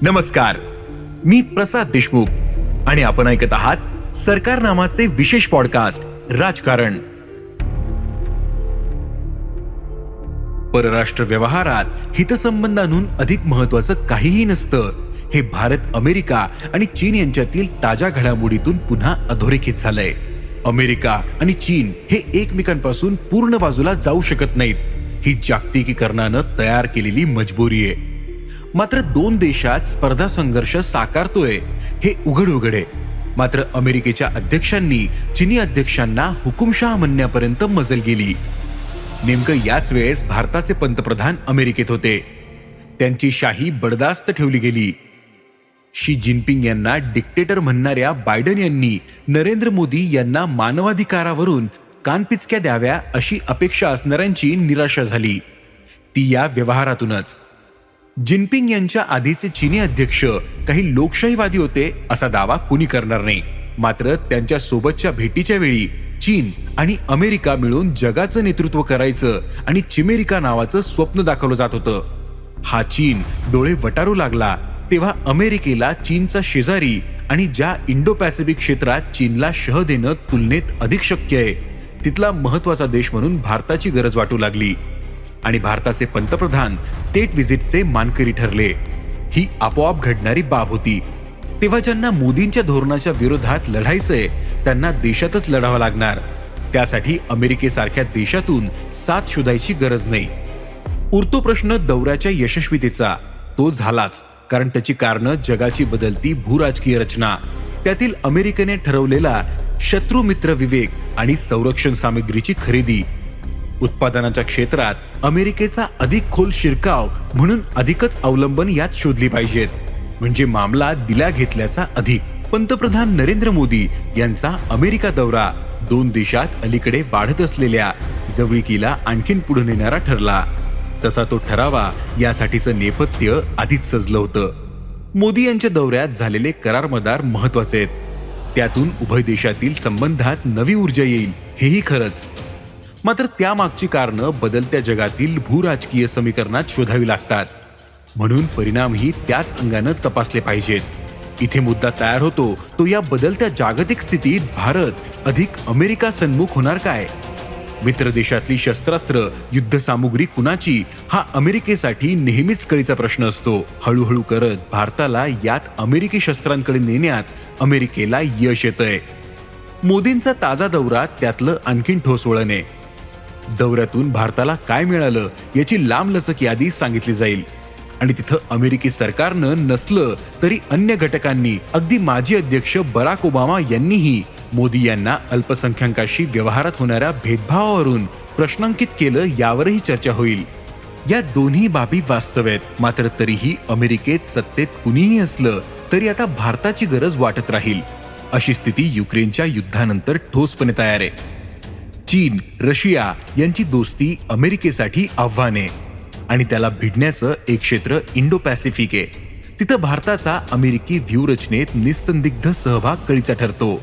नमस्कार, मी प्रसाद देशमुख आणि आपण ऐकत आहात सरकार नामाचे विशेष पॉडकास्ट राजकारण. परराष्ट्र व्यवहारात हितसंबंधांहून अधिक महत्वाचं काहीही नसतं. हे भारत, अमेरिका आणि चीन यांच्यातील ताज्या घडामोडीतून पुन्हा अधोरेखित झालंय. अमेरिका आणि चीन हे एकमेकांपासून पूर्ण बाजूला जाऊ शकत नाहीत. ही जागतिकीकरणानं तयार केलेली मजबुरी आहे. मात्र दोन देशात स्पर्धा संघर्ष साकारतोय हे उघड आहे. मात्र अमेरिकेच्या अध्यक्षांनी चिनी अध्यक्षांना हुकुमशहा म्हणण्यापर्यंत मजल गेली. नेमकं याच वेळेस भारताचे पंतप्रधान अमेरिकेत होते. त्यांची शाही बडदास्त ठेवली गेली. शी जिनपिंग यांना डिक्टेटर म्हणणाऱ्या बायडन यांनी नरेंद्र मोदी यांना मानवाधिकारावरून कानपिचक्या द्याव्या अशी अपेक्षा असणाऱ्यांची निराशा झाली. ती या व्यवहारातूनच. जिनपिंग यांच्या आधीचे चीनी अध्यक्ष काही लोकशाहीवादी होते असा दावा कुणी करणार नाही. मात्र त्यांच्या सोबतच्या भेटीच्या वेळी चीन आणि अमेरिका मिळून जगाचं नेतृत्व करायचं आणि चिमेरिका नावाचं स्वप्न दाखवलं जात होतं. हा चीन डोळे वटारू लागला तेव्हा अमेरिकेला चीनचा शेजारी आणि ज्या इंडो पॅसिफिक क्षेत्रात चीनला शह देणं तुलनेत अधिक शक्य आहे तिथला महत्वाचा देश म्हणून भारताची गरज वाटू लागली. आणि भारताचे पंतप्रधान स्टेट व्हिजिटचे मानकरी ठरले. ही आपोआप घडणारी बाब होती. तेव्हा ज्यांना मोदींच्या धोरणाच्या विरोधात लढायचंय त्यांना देशातच लढावं लागणार. त्यासाठी अमेरिकेसारख्या देशातून साथ शोधायची गरज नाही. उरतो प्रश्न दौऱ्याच्या यशस्वीतेचा. तो झालाच, कारण त्याची कारणं जगाची बदलती भूराजकीय रचना, त्यातील अमेरिकेने ठरवलेला शत्रू मित्र विवेक आणि संरक्षण सामग्रीची खरेदी. उत्पादनाच्या क्षेत्रात अमेरिकेचा अधिक खोल शिरकाव म्हणून अधिकच अवलंबन यात शोधली पाहिजेत. म्हणजे मामला दिल्या घेतल्याचा अधिक. पंतप्रधान नरेंद्र मोदी यांचा अमेरिका दौरा दोन देशात अलीकडे वाढत असलेल्या जवळीकीला आणखीन पुढे नेणारा ठरला. तसा तो ठरावा यासाठीचं नेपथ्य आधीच सजलं होतं. मोदी यांच्या दौऱ्यात झालेले करार मदार महत्वाचे आहेत. त्यातून उभय देशातील संबंधात नवी ऊर्जा येईल हेही खरंच. मात्र त्यामागची कारणं बदलत्या जगातील भूराजकीय समीकरणात शोधावी लागतात. म्हणून परिणामही त्याच अंगानं तपासले पाहिजेत. इथे मुद्दा तयार होतो तो या बदलत्या जागतिक स्थितीत भारत अधिक अमेरिका सन्मुख होणार काय? मित्र देशातली शस्त्रास्त्र, युद्धसामुग्री कुणाची, हा अमेरिकेसाठी नेहमीच कळीचा प्रश्न असतो. हळूहळू करत भारताला यात अमेरिकी शस्त्रांकडे नेण्यात अमेरिकेला यश येतंय. मोदींचा ताजा दौरा त्यातलं आणखीन ठोस वळण आहे. दौऱ्यातून भारताला काय मिळालं याची लांबलचक यादी सांगितली जाईल. आणि तिथं अमेरिकी सरकारनं नसलं तरी अन्य घटकांनी, अगदी माजी अध्यक्ष बराक ओबामा यांनीही मोदी यांना अल्पसंख्याकांशी व्यवहारात होणाऱ्या भेदभावावरून प्रश्नांकित केलं यावरही चर्चा होईल. या दोन्ही बाबी वास्तव आहेत. मात्र तरीही अमेरिकेत सत्तेत कुणीही असलं तरी आता भारताची गरज वाटत राहील. अशी स्थिती युक्रेनच्या युद्धानंतर ठोसपणे तयार आहे. चीन, रशिया यांची दोस्ती अमेरिकेसाठी आव्हान आहे आणि त्याला भिडण्याचं एक क्षेत्र इंडो पॅसिफिक आहे. तिथं भारताचा अमेरिकी व्यूहरचनेत निस्संदिग्ध सहभाग कळीचा ठरतो.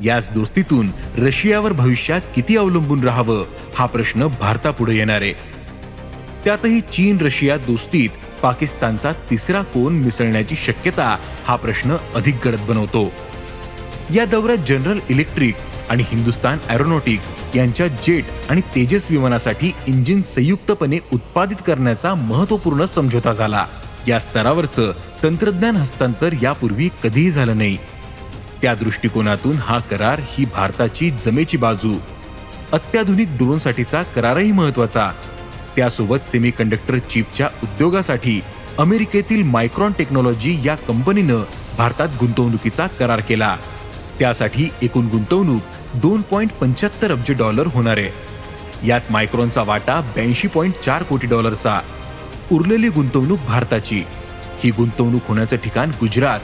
याच दोस्तीतून रशियावर भविष्यात किती अवलंबून राहावं हा प्रश्न भारतापुढे येणार आहे. त्यातही चीन रशिया दोस्तीत पाकिस्तानचा तिसरा कोन मिसळण्याची शक्यता हा प्रश्न अधिक गडद बनवतो. या दौऱ्यात जनरल इलेक्ट्रिक आणि हिंदुस्तान एरोनॉटिक यांच्या जेट आणि तेजस विमानासाठी इंजिन संयुक्तपणे उत्पादित करण्याचा महत्वपूर्ण समझोता झाला. या स्तरावरचं तंत्रज्ञान हस्तांतर यापूर्वी कधीही झालं नाही. त्या दृष्टिकोनातून हा करार ही भारताची जमेची बाजू. अत्याधुनिक ड्रोनसाठीचा करारही महत्वाचा. त्यासोबत सेमीकंडक्टर चिपच्या उद्योगासाठी अमेरिकेतील मायक्रॉन टेक्नॉलॉजी या कंपनीनं भारतात गुंतवणुकीचा करार केला. त्यासाठी एकूण गुंतवणूक $2.75 अब्ज होणार आहे. यात मायक्रॉनचा वाटा $82.4 कोटी. उरलेली गुंतवणूक भारताची. ही गुंतवणूक होण्याचं ठिकाण गुजरात.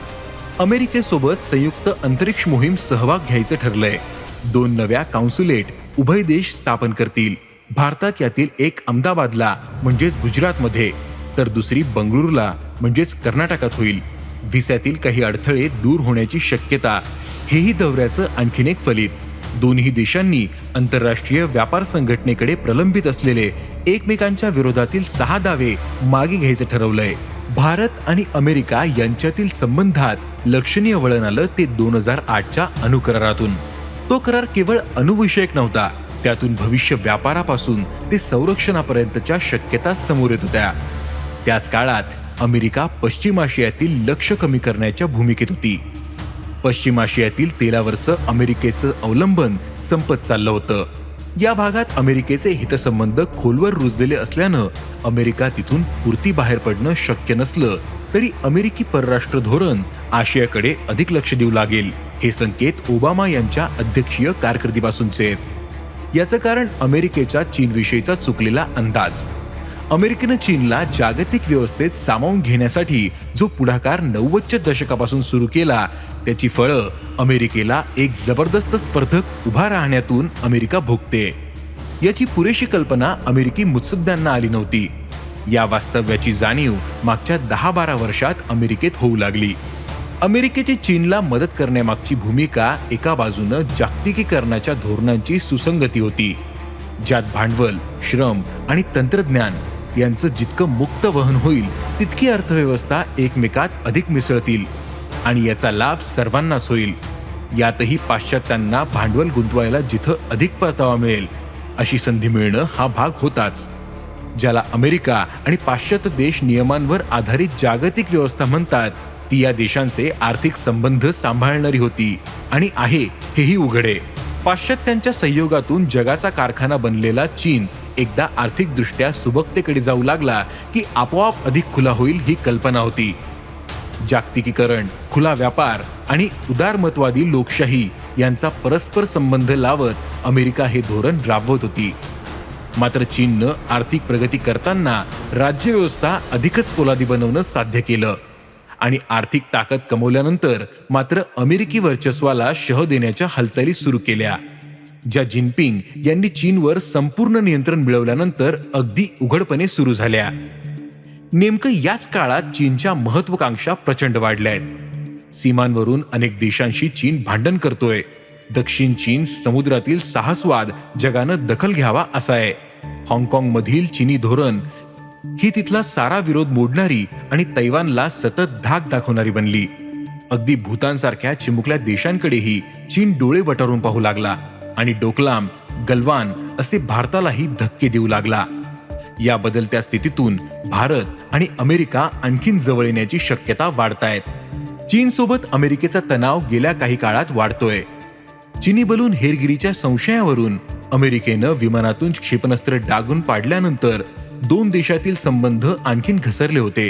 अमेरिकेसोबत संयुक्त अंतरिक्ष मोहीम सहभाग घ्यायचं ठरलंय. 2 नव्या कॉन्सुलेट उभय देश स्थापन करतील. भारतात यातील एक अहमदाबादला म्हणजेच गुजरातमध्ये तर दुसरी बंगळुरूला म्हणजेच कर्नाटकात होईल. व्हिसातील काही अडथळे दूर होण्याची शक्यता हेही दौऱ्याचं आणखीन एक फलित. दोन्ही देशांनी आंतरराष्ट्रीय व्यापार संघटनेकडे प्रलंबित असलेले एकमेकांच्या विरोधातील 6 दावे मागे घ्यायचं ठरवलंय. भारत आणि अमेरिका यांच्यातील संबंधात लक्षणीय वळण आलं ते 2008च्या अणुकरारातून. तो करार केवळ अणुविषयक नव्हता, त्यातून भविष्य व्यापारापासून ते संरक्षणापर्यंतच्या शक्यता समोर येत होत्या. त्याच काळात अमेरिका पश्चिम आशियातील लक्ष कमी करण्याच्या भूमिकेत होती. पश्चिम आशियातील तेलावरचं अमेरिकेचं अवलंबन संपत चाललं होतं. या भागात अमेरिकेचे हितसंबंध खोलवर रुजलेले असल्यानं अमेरिका तिथून पुरती बाहेर पडणं शक्य नसलं तरी अमेरिकी परराष्ट्र धोरण आशियाकडे अधिक लक्ष देऊ लागेल, हे संकेत ओबामा यांच्या अध्यक्षीय कारकिर्दीपासूनचे आहेत. याचं कारण अमेरिकेच्या चीनविषयीचा चुकलेला अंदाज. अमेरिकेनं चीनला जागतिक व्यवस्थेत सामावून घेण्यासाठी जो पुढाकार 90च्या दशकापासून सुरू केला, त्याची फळं अमेरिकेला एक जबरदस्त स्पर्धक उभा राहण्यातून अमेरिका भोगते. याची पुरेशी कल्पना अमेरिकी मुत्सद्द्यांना आली नव्हती. या वास्तव्याची जाणीव मागच्या 10-12 वर्षात अमेरिकेत होऊ लागली. अमेरिकेची चीनला मदत करण्यामागची भूमिका एका बाजूनं जागतिकीकरणाच्या धोरणांची सुसंगती होती, ज्यात भांडवल, श्रम आणि तंत्रज्ञान यांचं जितकं मुक्त वहन होईल तितकी अर्थव्यवस्था एकमेकात अधिक मिसळतील आणि याचा लाभ सर्वांनाच होईल. यातही पाश्चात्यांना भांडवल गुंतवायला जिथं अधिक परतावा मिळेल अशी संधी मिळणं हा भाग होताच. ज्याला अमेरिका आणि पाश्चात्य देश नियमांवर आधारित जागतिक व्यवस्था म्हणतात, ती या देशांचे आर्थिक संबंध सांभाळणारी होती आणि आहे हेही उघड आहे. पाश्चात्यांच्या संयोगातून जगाचा कारखाना बनलेला चीन एकदा आर्थिकदृष्ट्या सुबकतेकडे जाऊ लागला की आपोआप अधिक खुला होईल ही कल्पना होती. जागतिकीकरण, खुला व्यापार आणि उदारमतवादी लोकशाही यांचा परस्पर संबंध लावत अमेरिका हे धोरण राबवत होती. मात्र चीननं आर्थिक प्रगती करताना राज्यव्यवस्था अधिकच पोलादी बनवणं साध्य केलं आणि आर्थिक ताकद कमवल्यानंतर मात्र अमेरिकी वर्चस्वाला शह देण्याच्या हालचाली सुरू केल्या, ज्या जिनपिंग यांनी चीनवर संपूर्ण नियंत्रण मिळवल्यानंतर अगदी उघडपणे सुरू झाल्या. नेमकं याच काळात चीनच्या महत्वाकांक्षा प्रचंड वाढल्या आहेत. सीमांवरून अनेक देशांशी चीन भांडण करतोय. दक्षिण चीन समुद्रातील साहसवाद जगानं दखल घ्यावा असा आहे. हाँगकाँगमधील चीनी धोरण ही तिथला सारा विरोध मोडणारी आणि तैवानला सतत धाक दाखवणारी बनली. अगदी भूतानसारख्या चिमुकल्या देशांकडेही चीन डोळे वटारून पाहू लागला आणि डोकलाम, गलवान असे भारतालाही धक्के देऊ लागला. या बदलत्या स्थितीतून भारत आणि अमेरिका आणखीन जवळ येण्याची शक्यता वाढतायत. चीनसोबत अमेरिकेचा तणाव गेल्या काही काळात वाढतोय. चीनी बलून हेरगिरीच्या संशयावरून अमेरिकेनं विमानातून क्षेपणास्त्र डागून पाडल्यानंतर दोन देशातील संबंध आणखीन घसरले होते.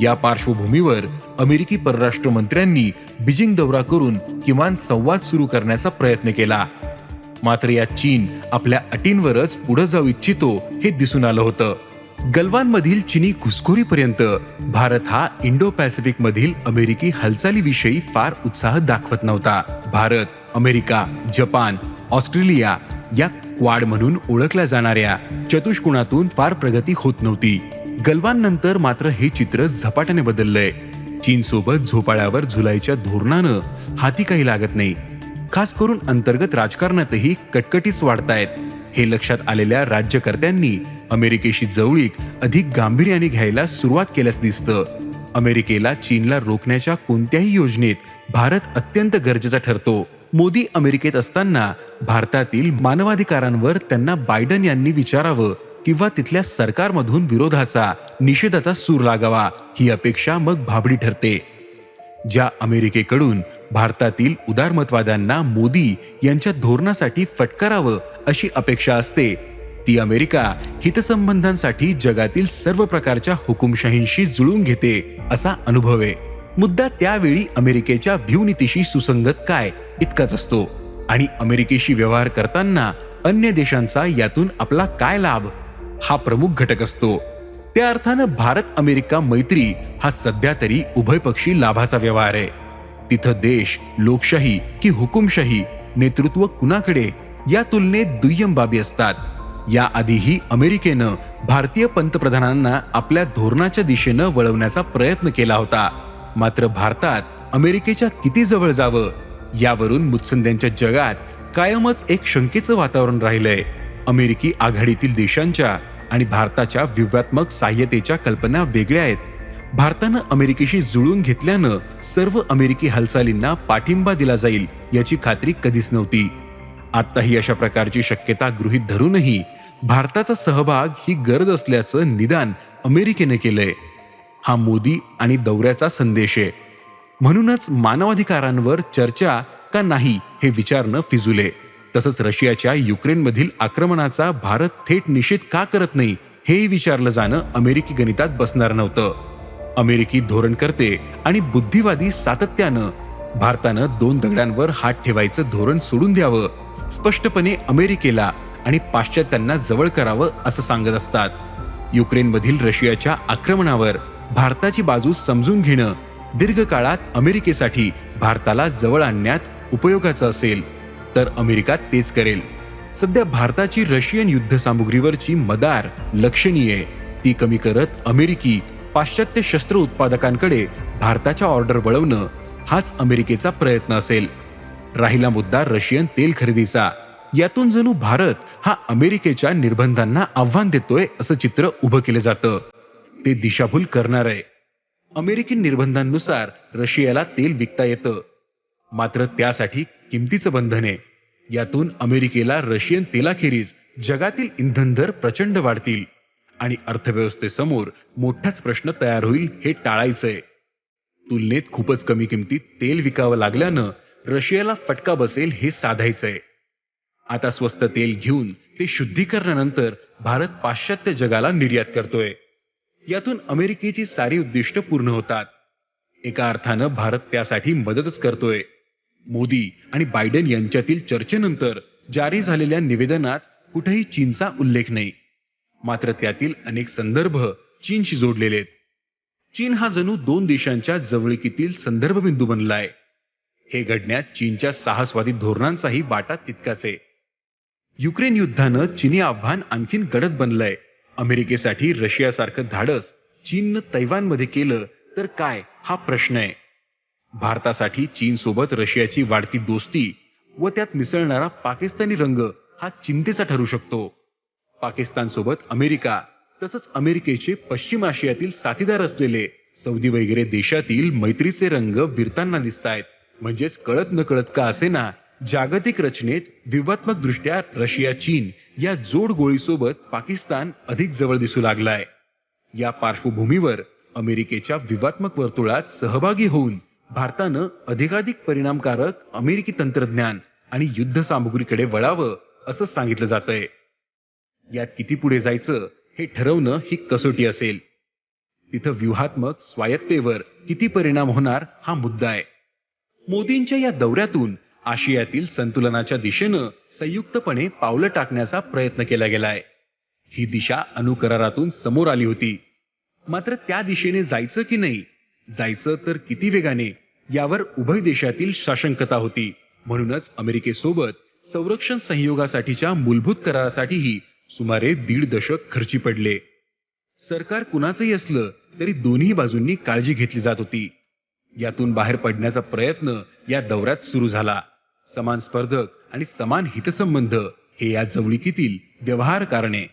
या पार्श्वभूमीवर अमेरिकी परराष्ट्र मंत्र्यांनी बीजिंग दौरा करून किमान संवाद सुरू करण्याचा प्रयत्न केला. मात्र या चीन आपल्या अटींवरच पुढे जाऊ इच्छितो हे दिसून आलं होतं. गलवानमधील चिनी घुसखोरीपर्यंत भारत हा इंडो पॅसिफिक मधील अमेरिकी हालचालीविषयी फार उत्साह दाखवत नव्हता. भारत, अमेरिका, जपान, ऑस्ट्रेलिया या क्वाड म्हणून ओळखल्या जाणाऱ्या चतुष्कोनातून फार प्रगती होत नव्हती. गलवान नंतर मात्र हे चित्र झपाट्याने बदललंय. चीन सोबत झोपाळ्यावर झुलायच्या धोरणानं हाती काही लागत नाही. खास करून अंतर्गत राजकारणातही कटकटीच वाढतायत. हे लक्षात आलेल्या राज्यकर्त्यांनी अमेरिकेशी जवळीक अधिक गांभीर्याने घ्यायला सुरुवात केल्याचं दिसतं. अमेरिकेला चीनला रोखण्याच्या कोणत्याही योजनेत भारत अत्यंत गरजेचा ठरतो. मोदी अमेरिकेत असताना भारतातील मानवाधिकारांवर त्यांना बायडन यांनी विचारावं किंवा तिथल्या सरकारमधून विरोधाचा, निषेधाचा सूर लागावा ही अपेक्षा मग भाबडी ठरते. ज्या अमेरिकेकडून भारतातील उदारमतवाद्यांना मोदी यांच्या धोरणासाठी फटकारावं अशी अपेक्षा असते, ती अमेरिका हितसंबंधांसाठी जगातील सर्व प्रकारच्या हुकुमशाहींशी जुळून घेते असा अनुभव आहे. मुद्दा त्यावेळी अमेरिकेच्या व्यूहनीतीशी सुसंगत काय इतकाच असतो आणि अमेरिकेशी व्यवहार करताना अन्य देशांचा यातून आपला काय लाभ हा प्रमुख घटक असतो. त्या अर्थानं भारत अमेरिका मैत्री हा सध्या तरी उभयपक्षी लाभाचा व्यवहार आहे. तिथं देश, लोकशाही की हुकुमशाही, नेतृत्व कुणाकडे या तुलनेत दुय्यम बाबी असतात. याआधीही अमेरिकेनं भारतीय पंतप्रधानांना आपल्या धोरणाच्या दिशेनं वळवण्याचा प्रयत्न केला होता. मात्र भारतात अमेरिकेच्या किती जवळ जावं यावरून मुत्सद्यांच्या जगात कायमच एक शंकेचं वातावरण राहिलंय. अमेरिकी आघाडीतील देशांच्या आणि भारताच्या व्यूहात्मक साह्यतेच्या कल्पना वेगळ्या आहेत. भारतानं अमेरिकेशी जुळून घेतल्यानं सर्व अमेरिकी हालचालींना पाठिंबा दिला जाईल याची खात्री कधीच नव्हती. आताही अशा प्रकारची शक्यता गृहीत धरूनही भारताचा सहभाग ही गरज असल्याचं निदान अमेरिकेने केलंय. हा मोदी आणि दौऱ्याचा संदेश आहे. म्हणूनच मानवाधिकारांवर चर्चा का नाही हे विचारणं फिजूल आहे. तसंच रशियाच्या युक्रेनमधील आक्रमणाचा भारत थेट निषेध का करत नाही हेही विचारलं जाणं अमेरिकी गणितात बसणार नव्हतं. अमेरिकी धोरणकर्ते आणि बुद्धिवादी सातत्यानं भारतानं दोन दगडांवर हात ठेवायचं धोरण सोडून द्यावं, स्पष्टपणे अमेरिकेला आणि पाश्चात्यांना जवळ करावं असं सांगत असतात. युक्रेनमधील रशियाच्या आक्रमणावर भारताची बाजू समजून घेणं दीर्घकाळात अमेरिकेसाठी भारताला जवळ आणण्यात उपयोगाचं असेल तर अमेरिका तेच करेल. सध्या भारताची रशियन युद्धसामुग्रीवरची मदार लक्षणीय आहे. ती कमी करत अमेरिकी पाश्चात्य शस्त्र उत्पादकांकडे भारताच्या ऑर्डर वळवणं हाच अमेरिकेचा प्रयत्न असेल. राहिला मुद्दा रशियन तेल खरेदीचा. यातून जणू भारत हा अमेरिकेच्या निर्बंधांना आव्हान देतोय असं चित्र उभं केलं जातं. ते दिशाभूल करणार आहे. अमेरिकी निर्बंधांनुसार रशियाला तेल विकता येतं, मात्र त्यासाठी किमतीचं बंधन आहे. यातून अमेरिकेला रशियन तेलाखेरीज जगातील इंधन दर प्रचंड वाढतील आणि अर्थव्यवस्थेसमोर मोठाच प्रश्न तयार होईल हे टाळायचंय. तुलनेत खूपच कमी किमतीत तेल विकावं लागल्यानं रशियाला फटका बसेल हे साधायचंय. आता स्वस्त तेल घेऊन ते शुद्धीकरणानंतर भारत पाश्चात्य जगाला निर्यात करतोय. यातून अमेरिकेची सारी उद्दिष्ट पूर्ण होतात. एका अर्थानं भारत त्यासाठी मदतच करतोय. मोदी आणि बायडेन यांच्यातील चर्चेनंतर जारी झालेल्या निवेदनात कुठेही चीनचा उल्लेख नाही, मात्र त्यातील अनेक संदर्भ चीनशी जोडलेले आहेत. चीन हा जणू दोन देशांच्या जवळकीतील संदर्भ बिंदू बनलाय. हे घडण्यात चीनच्या साहसवादी धोरणांचाही वाटा तितकाच आहे. युक्रेन युद्धानं चीनी आव्हान आणखीन गडद बनलंय. अमेरिकेसाठी रशियासारखं धाडस चीननं तैवानमध्ये केलं तर काय हा प्रश्न आहे. भारतासाठी चीन सोबत रशियाची वाढती दोस्ती व त्यात मिसळणारा पाकिस्तानी रंग हा चिंतेचा ठरू शकतो. पाकिस्तान सोबत अमेरिका तसंच अमेरिकेचे पश्चिम आशियातील साथीदार असलेले सौदी वगैरे देशातील मैत्रीचे रंग विरताना दिसतायत. म्हणजेच कळत नकळत का असेना जागतिक रचनेत व्यूहात्मक दृष्ट्या रशिया चीन या जोड गोळीसोबत पाकिस्तान अधिक जवळ दिसू लागलाय. या पार्श्वभूमीवर अमेरिकेच्या व्यूहात्मक वर्तुळात सहभागी होऊन भारतानं अधिकाधिक परिणामकारक अमेरिकी तंत्रज्ञान आणि युद्ध सामुग्रीकडे वळावं असं सांगितलं जातंय. यात किती पुढे जायचं हे ठरवणं ही कसोटी असेल. तिथं व्यूहात्मक स्वायत्तेवर किती परिणाम होणार हा मुद्दा आहे. मोदींच्या या दौऱ्यातून आशियातील संतुलनाच्या दिशेनं संयुक्तपणे पावलं टाकण्याचा प्रयत्न केला गेलाय. ही दिशा अणुकरारातून समोर आली होती, मात्र त्या दिशेने जायचं की नाही, जायचं तर किती वेगाने, यावर उभय देशातील साशंकता होती. म्हणूनच अमेरिकेसोबत संरक्षण सहयोगासाठीच्या मूलभूत करारासाठीही सुमारे 1.5 दशक खर्ची पडले. सरकार कुणाचंही असलं तरी दोन्ही बाजूंनी काळजी घेतली जात होती. यातून बाहेर पडण्याचा प्रयत्न या दौऱ्यात सुरू झाला. समान स्पर्धक आणि समान हितसंबंध हे या जवळीकीतील व्यवहार कारणे.